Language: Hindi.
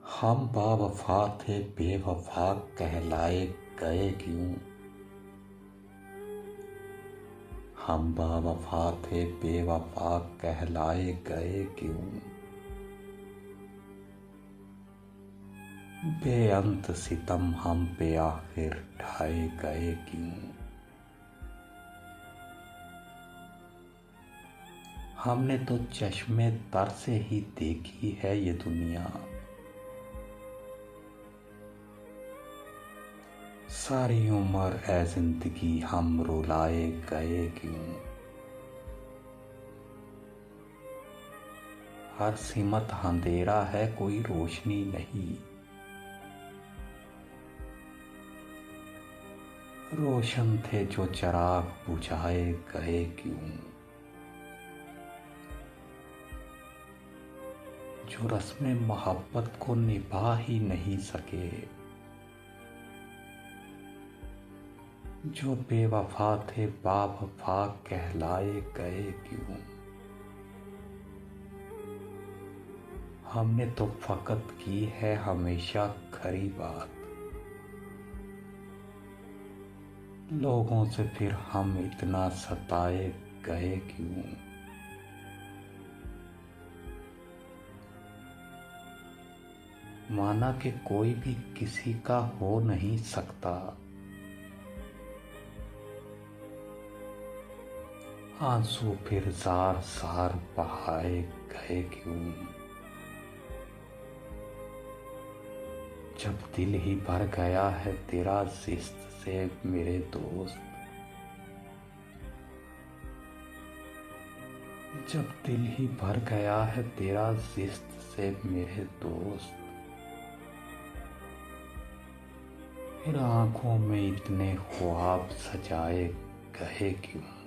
हम बावफा थे बेवफा कहलाए गए क्यों। हम बावफा थे बेवफा कहलाए गए क्यों। बेअंत सितम हम पे आखिर ढाए गए क्यों। हमने तो चश्मे तर से ही देखी है ये दुनिया। सारी उम्र है जिंदगी हम रुलाए गए क्यों। हर सिमत अंधेरा है कोई रोशनी नहीं। रोशन थे जो चिराग बुझाए गए क्यों। जो रस्में मोहब्बत को निभा ही नहीं सके। जो बेवफा थे बावफा कहलाए गए क्यों। हमने तो फकत की है हमेशा खरी बात। लोगों से फिर हम इतना सताए गए क्यों। माना कि कोई भी किसी का हो नहीं सकता। आंसू फिर जार जार बहाए गए क्यों। जब दिल ही भर गया है तेरा जिस्त से मेरे दोस्त। जब दिल ही भर गया है तेरा जिस्त से मेरे दोस्त। फिर आंखों में इतने ख्वाब सजाए गए क्यों।